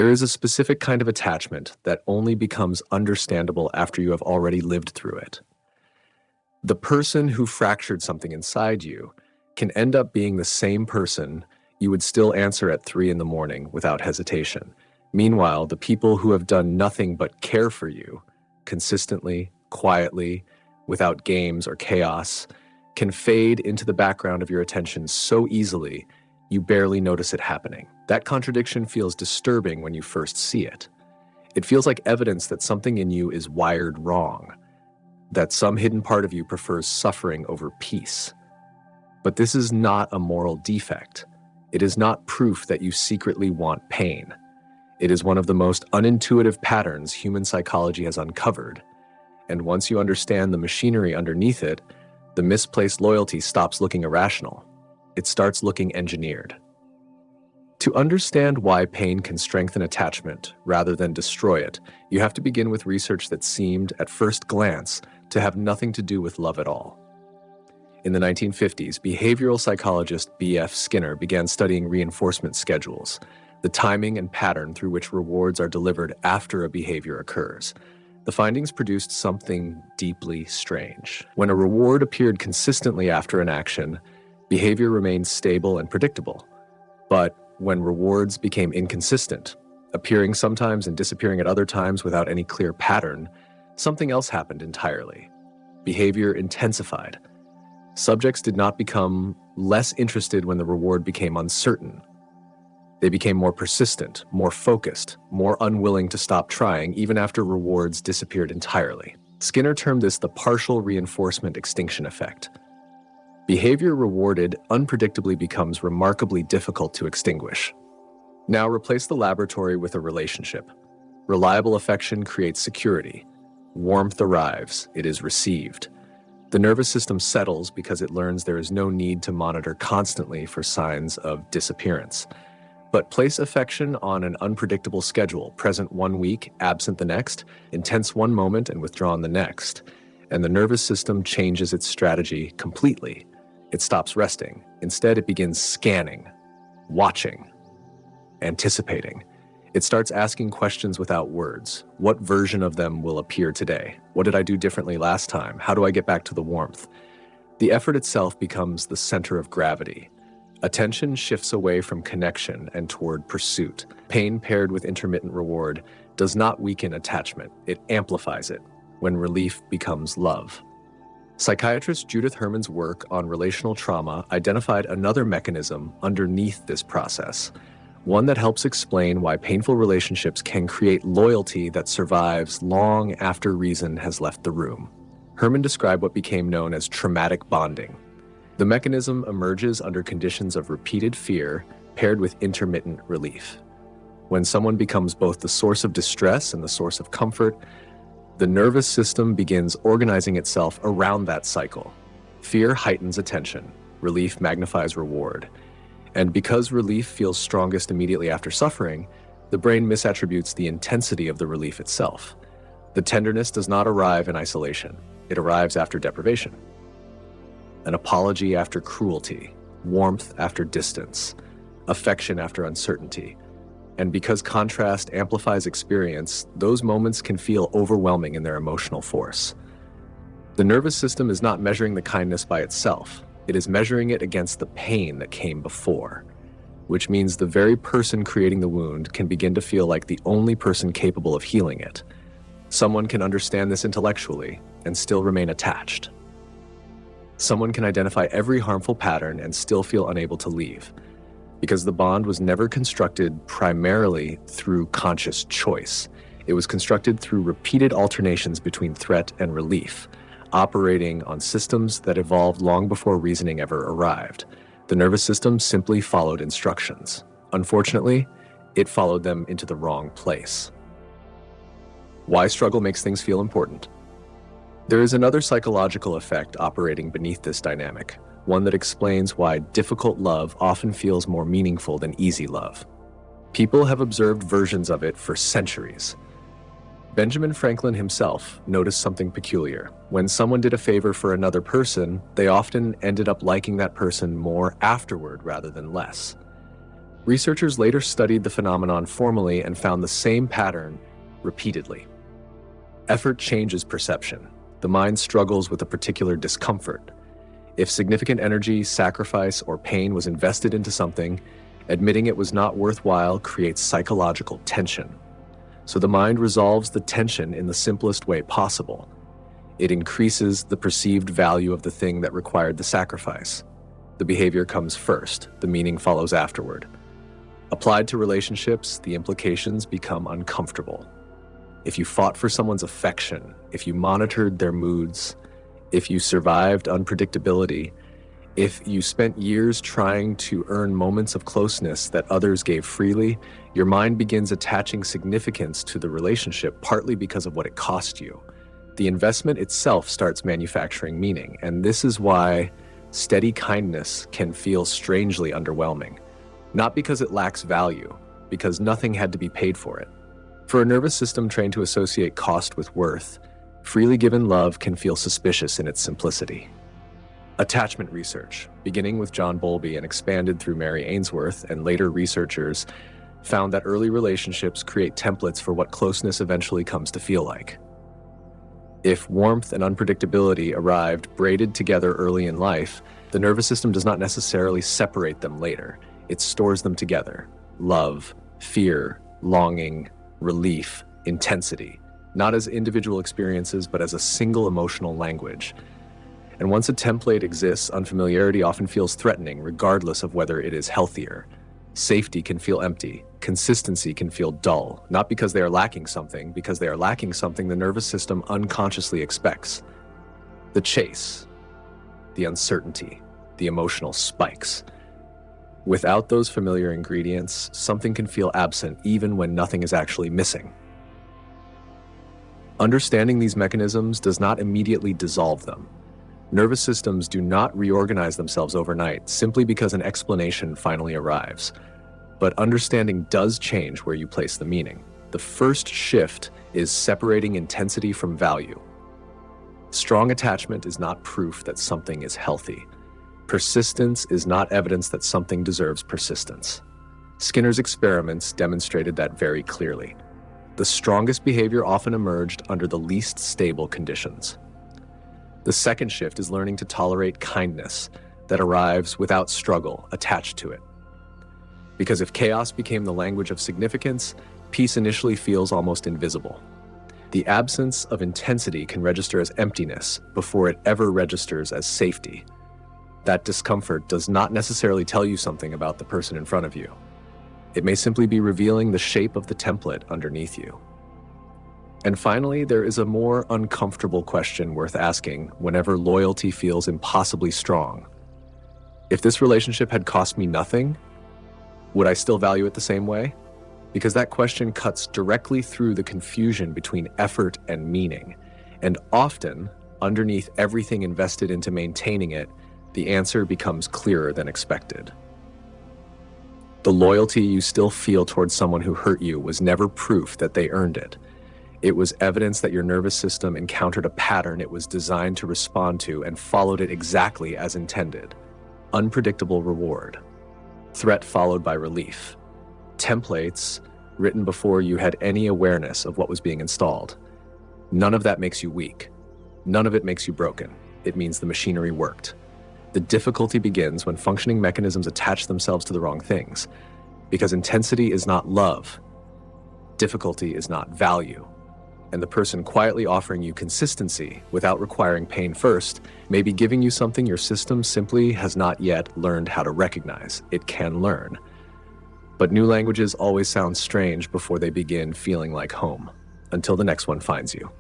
There is a specific kind of attachment that only becomes understandable after you have already lived through it. The person who fractured something inside you can end up being the same person you would still answer at 3 in the morning without hesitation. Meanwhile, the people who have done nothing but care for you, consistently, quietly, without games or chaos, can fade into the background of your attention so easily you barely notice it happening. That contradiction feels disturbing when you first see it. It feels like evidence that something in you is wired wrong, that some hidden part of you prefers suffering over peace. But this is not a moral defect. It is not proof that you secretly want pain. It is one of the most unintuitive patterns human psychology has uncovered. And once you understand the machinery underneath it, the misplaced loyalty stops looking irrational. It starts looking engineered. To understand why pain can strengthen attachment rather than destroy it, you have to begin with research that seemed, at first glance, to have nothing to do with love at all. In the 1950s, behavioral psychologist B.F. Skinner began studying reinforcement schedules, the timing and pattern through which rewards are delivered after a behavior occurs. The findings produced something deeply strange. When a reward appeared consistently after an action, behavior remained stable and predictable. But when rewards became inconsistent, appearing sometimes and disappearing at other times without any clear pattern, something else happened entirely. Behavior intensified. Subjects did not become less interested when the reward became uncertain. They became more persistent, more focused, more unwilling to stop trying even after rewards disappeared entirely. Skinner termed this the partial reinforcement extinction effect. Behavior rewarded unpredictably becomes remarkably difficult to extinguish. Now replace the laboratory with a relationship. Reliable affection creates security. Warmth arrives, it is received. The nervous system settles because it learns there is no need to monitor constantly for signs of disappearance. But place affection on an unpredictable schedule, present 1 week, absent the next, intense one moment and withdrawn the next, and the nervous system changes its strategy completely. It stops resting. Instead, it begins scanning, watching, anticipating. It starts asking questions without words. What version of them will appear today? What did I do differently last time? How do I get back to the warmth? The effort itself becomes the center of gravity. Attention shifts away from connection and toward pursuit. Pain paired with intermittent reward does not weaken attachment, it amplifies it when relief becomes love. Psychiatrist Judith Herman's work on relational trauma identified another mechanism underneath this process, one that helps explain why painful relationships can create loyalty that survives long after reason has left the room. Herman described what became known as traumatic bonding. The mechanism emerges under conditions of repeated fear paired with intermittent relief. When someone becomes both the source of distress and the source of comfort, the nervous system begins organizing itself around that cycle. Fear heightens attention, relief magnifies reward. And because relief feels strongest immediately after suffering, the brain misattributes the intensity of the relief itself. The tenderness does not arrive in isolation. It arrives after deprivation. An apology after cruelty, warmth after distance, affection after uncertainty. And because contrast amplifies experience, those moments can feel overwhelming in their emotional force. The nervous system is not measuring the kindness by itself. It is measuring it against the pain that came before, which means the very person creating the wound can begin to feel like the only person capable of healing it. Someone can understand this intellectually and still remain attached. Someone can identify every harmful pattern and still feel unable to leave, because the bond was never constructed primarily through conscious choice. It was constructed through repeated alternations between threat and relief, operating on systems that evolved long before reasoning ever arrived. The nervous system simply followed instructions. Unfortunately, it followed them into the wrong place. Why struggle makes things feel important? There is another psychological effect operating beneath this dynamic, one that explains why difficult love often feels more meaningful than easy love. People have observed versions of it for centuries. Benjamin Franklin himself noticed something peculiar. When someone did a favor for another person, they often ended up liking that person more afterward rather than less. Researchers later studied the phenomenon formally and found the same pattern repeatedly. Effort changes perception. The mind struggles with a particular discomfort. If significant energy, sacrifice, or pain was invested into something, admitting it was not worthwhile creates psychological tension. So the mind resolves the tension in the simplest way possible. It increases the perceived value of the thing that required the sacrifice. The behavior comes first, the meaning follows afterward. Applied to relationships, the implications become uncomfortable. If you fought for someone's affection, if you monitored their moods, if you survived unpredictability, if you spent years trying to earn moments of closeness that others gave freely, your mind begins attaching significance to the relationship partly because of what it cost you. The investment itself starts manufacturing meaning, and this is why steady kindness can feel strangely underwhelming. Not because it lacks value, because nothing had to be paid for it. For a nervous system trained to associate cost with worth, freely given love can feel suspicious in its simplicity. Attachment research, beginning with John Bowlby and expanded through Mary Ainsworth and later researchers, found that early relationships create templates for what closeness eventually comes to feel like. If warmth and unpredictability arrived braided together early in life, the nervous system does not necessarily separate them later. It stores them together. Love, fear, longing, relief, intensity, not as individual experiences, but as a single emotional language. And once a template exists, unfamiliarity often feels threatening, regardless of whether it is healthier. Safety can feel empty. Consistency can feel dull, not because they are lacking something, because they are lacking something the nervous system unconsciously expects. The chase, the uncertainty, the emotional spikes. Without those familiar ingredients, something can feel absent even when nothing is actually missing. Understanding these mechanisms does not immediately dissolve them. Nervous systems do not reorganize themselves overnight simply because an explanation finally arrives. But understanding does change where you place the meaning. The first shift is separating intensity from value. Strong attachment is not proof that something is healthy. Persistence is not evidence that something deserves persistence. Skinner's experiments demonstrated that very clearly. The strongest behavior often emerged under the least stable conditions. The second shift is learning to tolerate kindness that arrives without struggle attached to it. Because if chaos became the language of significance, peace initially feels almost invisible. The absence of intensity can register as emptiness before it ever registers as safety. That discomfort does not necessarily tell you something about the person in front of you. It may simply be revealing the shape of the template underneath you. And finally, there is a more uncomfortable question worth asking whenever loyalty feels impossibly strong. If this relationship had cost me nothing, would I still value it the same way? Because that question cuts directly through the confusion between effort and meaning. And often, underneath everything invested into maintaining it, the answer becomes clearer than expected. The loyalty you still feel towards someone who hurt you was never proof that they earned it. It was evidence that your nervous system encountered a pattern it was designed to respond to and followed it exactly as intended. Unpredictable reward. Threat followed by relief. Templates written before you had any awareness of what was being installed. None of that makes you weak. None of it makes you broken. It means the machinery worked. The difficulty begins when functioning mechanisms attach themselves to the wrong things. Because intensity is not love. Difficulty is not value. And the person quietly offering you consistency without requiring pain first may be giving you something your system simply has not yet learned how to recognize. It can learn. But new languages always sound strange before they begin feeling like home, until the next one finds you.